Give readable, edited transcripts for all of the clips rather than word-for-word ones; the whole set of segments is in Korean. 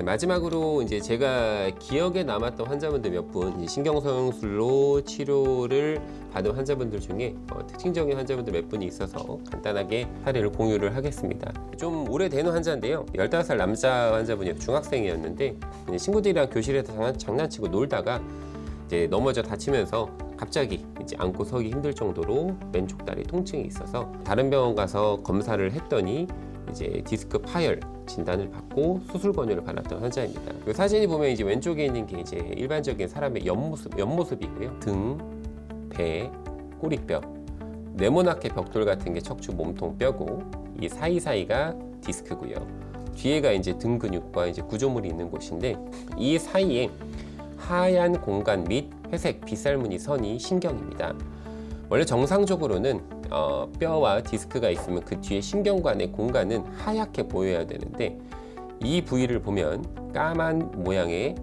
네, 마지막으로 이제 제가 기억에 남았던 환자분들 몇 분, 신경성형술로 치료를 받은 환자분들 중에 특징적인 환자분들 몇 분이 있어서 간단하게 사례를 공유를 하겠습니다. 좀 오래되는 환자인데요. 15살 남자 환자분이요. 중학생이었는데 친구들이랑 교실에서 장난치고 놀다가 이제 넘어져 다치면서 갑자기 이제 앉고 서기 힘들 정도로 왼쪽 다리 통증이 있어서 다른 병원 가서 검사를 했더니 이제 디스크 파열 진단을 받고 수술 권유를 받았던 환자입니다. 그 사진이 보면 이제 왼쪽에 있는 게 이제 일반적인 사람의 옆모습이고요. 등, 배, 꼬리뼈, 네모나게 벽돌 같은 게 척추 몸통 뼈고 이 사이사이가 디스크고요. 뒤에가 이제 등 근육과 이제 구조물이 있는 곳인데 이 사이에 하얀 공간 및 회색 빗살무늬 선이 신경입니다. 원래 정상적으로는 뼈와 디스크가 있으면 그 뒤에 신경관의 공간은 하얗게 보여야 되는데 이 부위를 보면 까만 모양의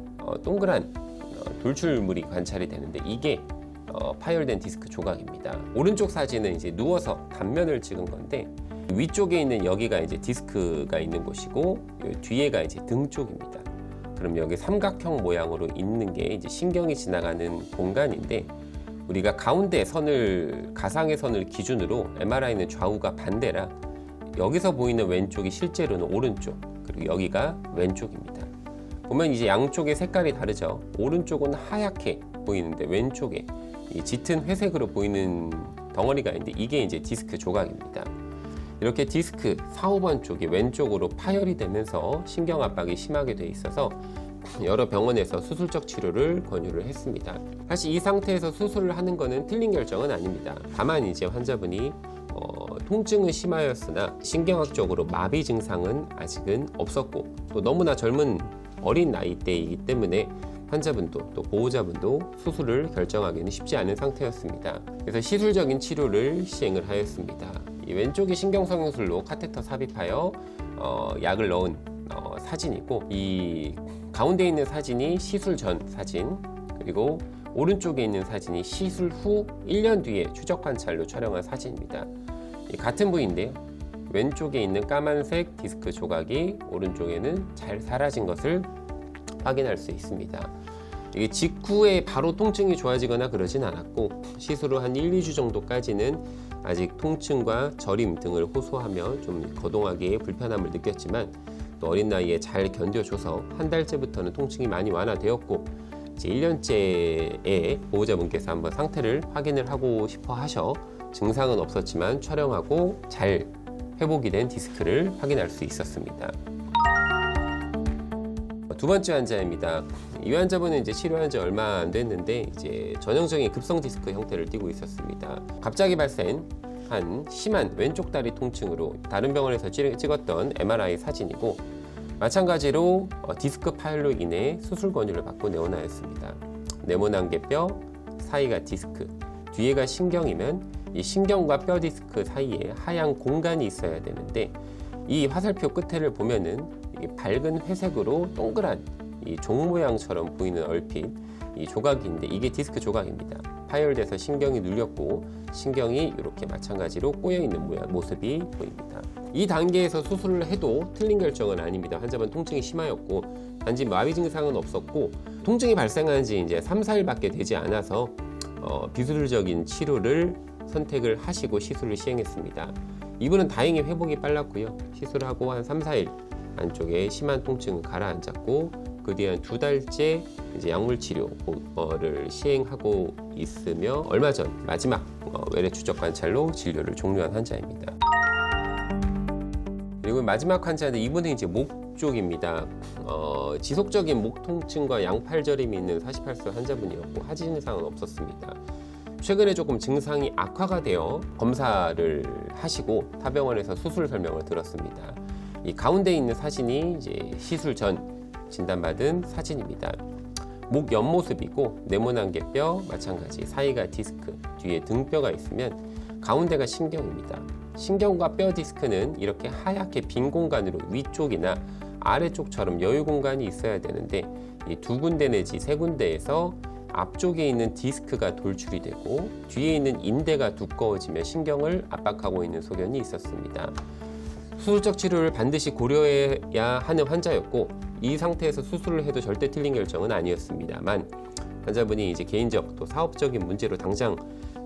동그란 돌출물이 관찰이 되는데 이게 파열된 디스크 조각입니다. 오른쪽 사진은 이제 누워서 단면을 찍은 건데 위쪽에 있는 여기가 이제 디스크가 있는 곳이고 뒤에가 이제 등 쪽입니다. 그럼 여기 삼각형 모양으로 있는 게 이제 신경이 지나가는 공간인데 우리가 가운데 선을 가상의 선을 기준으로 MRI는 좌우가 반대라 여기서 보이는 왼쪽이 실제로는 오른쪽 그리고 여기가 왼쪽입니다. 보면 이제 양쪽의 색깔이 다르죠. 오른쪽은 하얗게 보이는데 왼쪽에 이 짙은 회색으로 보이는 덩어리가 있는데 이게 이제 디스크 조각입니다. 이렇게 디스크 4, 5번 쪽이 왼쪽으로 파열이 되면서 신경 압박이 심하게 돼 있어서 여러 병원에서 수술적 치료를 권유를 했습니다. 사실 이 상태에서 수술을 하는 것은 틀린 결정은 아닙니다. 다만 이제 환자분이 통증은 심하였으나 신경학적으로 마비 증상은 아직은 없었고 또 너무나 젊은 어린 나이대이기 때문에 환자분도 또 보호자분도 수술을 결정하기는 쉽지 않은 상태였습니다. 그래서 시술적인 치료를 시행을 하였습니다. 이 왼쪽이 신경성형술로 카테터 삽입하여 약을 넣은 사진이고 이 가운데 있는 사진이 시술 전 사진 그리고 오른쪽에 있는 사진이 시술 후 1년 뒤에 추적 관찰로 촬영한 사진입니다. 같은 부위인데요. 왼쪽에 있는 까만색 디스크 조각이 오른쪽에는 잘 사라진 것을 확인할 수 있습니다. 이게 직후에 바로 통증이 좋아지거나 그러진 않았고 시술 후 한 1, 2주 정도까지는 아직 통증과 저림 등을 호소하며 좀 거동하기에 불편함을 느꼈지만 또 어린 나이에 잘 견뎌줘서 한 달째부터는 통증이 많이 완화되었고 이제 1년째에 보호자분께서 한번 상태를 확인을 하고 싶어 하셔 증상은 없었지만 촬영하고 잘 회복이 된 디스크를 확인할 수 있었습니다. 두 번째 환자입니다. 이 환자분은 이제 치료한 지 얼마 안 됐는데 이제 전형적인 급성 디스크 형태를 띠고 있었습니다. 갑자기 발생한 심한 왼쪽 다리 통증으로 다른 병원에서 찍었던 MRI 사진이고 마찬가지로 디스크 파열로 인해 수술 권유를 받고 내원하였습니다. 네모난 게 뼈, 사이가 디스크, 뒤에가 신경이면 이 신경과 뼈 디스크 사이에 하얀 공간이 있어야 되는데 이 화살표 끝에를 보면은 이게 밝은 회색으로 동그란 이 종 모양처럼 보이는 얼핏 이 조각인데 이게 디스크 조각입니다. 파열돼서 신경이 눌렸고 신경이 이렇게 마찬가지로 꼬여 있는 모습이 보입니다. 이 단계에서 수술을 해도 틀린 결정은 아닙니다. 환자분 통증이 심하였고 단지 마비 증상은 없었고 통증이 발생한 지 이제 3, 4일밖에 되지 않아서 비수술적인 치료를 선택을 하시고 시술을 시행했습를 이분은 다행히 회복이 빨랐고요. 시술하고 한 3, 4일 안쪽에 심한 통증은 가라앉았고 그 뒤에 한 2달째 이제 약물 치료를 시행하고 있으며 얼마 전 마지막 외래 추적 관찰로 진료를 종료한 환자입니다. 그리고 마지막 환자는 이분은 이제 목 쪽입니다. 지속적인 목 통증과 양팔 저림이 있는 48세 환자분이었고 하지 증상은 없었습니다. 최근에 조금 증상이 악화가 되어 검사를 하시고 타병원에서 수술 설명을 들었습니다. 이 가운데 있는 사진이 이제 시술 전 진단받은 사진입니다. 목 옆모습이고 네모난 게 뼈 마찬가지 사이가 디스크 뒤에 등뼈가 있으면 가운데가 신경입니다. 신경과 뼈 디스크는 이렇게 하얗게 빈 공간으로 위쪽이나 아래쪽처럼 여유 공간이 있어야 되는데 이 두 군데 내지 세 군데에서 앞쪽에 있는 디스크가 돌출이 되고 뒤에 있는 인대가 두꺼워지며 신경을 압박하고 있는 소견이 있었습니다. 수술적 치료를 반드시 고려해야 하는 환자였고 이 상태에서 수술을 해도 절대 틀린 결정은 아니었습니다만 환자분이 이제 개인적 또 사업적인 문제로 당장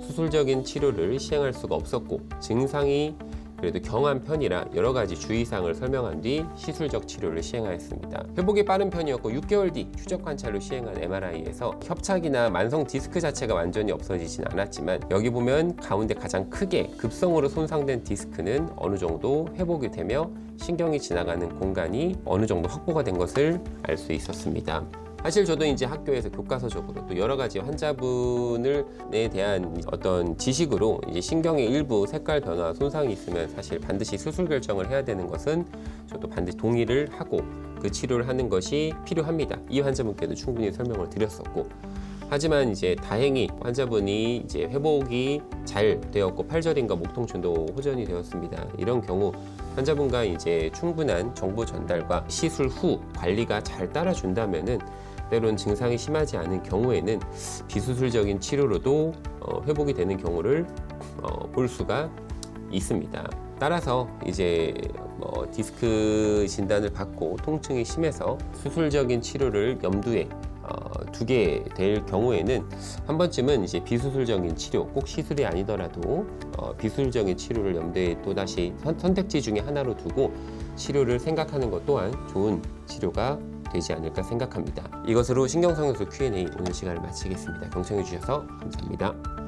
수술적인 치료를 시행할 수가 없었고 증상이 그래도 경한 편이라 여러 가지 주의사항을 설명한 뒤 시술적 치료를 시행하였습니다. 회복이 빠른 편이었고 6개월 뒤 추적 관찰로 시행한 MRI에서 협착이나 만성 디스크 자체가 완전히 없어지진 않았지만 여기 보면 가운데 가장 크게 급성으로 손상된 디스크는 어느 정도 회복이 되며 신경이 지나가는 공간이 어느 정도 확보가 된 것을 알 수 있었습니다. 사실 저도 이제 학교에서 교과서적으로 또 여러 가지 환자분에 대한 어떤 지식으로 이제 신경의 일부 색깔 변화 손상이 있으면 사실 반드시 수술 결정을 해야 되는 것은 저도 반드시 동의를 하고 그 치료를 하는 것이 필요합니다. 이 환자분께도 충분히 설명을 드렸었고 하지만 이제 다행히 환자분이 이제 회복이 잘 되었고 팔저림과 목통증도 호전이 되었습니다. 이런 경우 환자분과 이제 충분한 정보 전달과 시술 후 관리가 잘 따라준다면은 때론 증상이 심하지 않은 경우에는 비수술적인 치료로도 회복이 되는 경우를 볼 수가 있습니다. 따라서 이제 디스크 진단을 받고 통증이 심해서 수술적인 치료를 염두에 두게 될 경우에는 한 번쯤은 이제 비수술적인 치료, 꼭 시술이 아니더라도 비수술적인 치료를 염두에 또다시 선택지 중에 하나로 두고 치료를 생각하는 것 또한 좋은 치료가 되지 않을까 생각합니다. 이것으로 신경성형술 Q&A 오늘 시간을 마치겠습니다. 경청해 주셔서 감사합니다.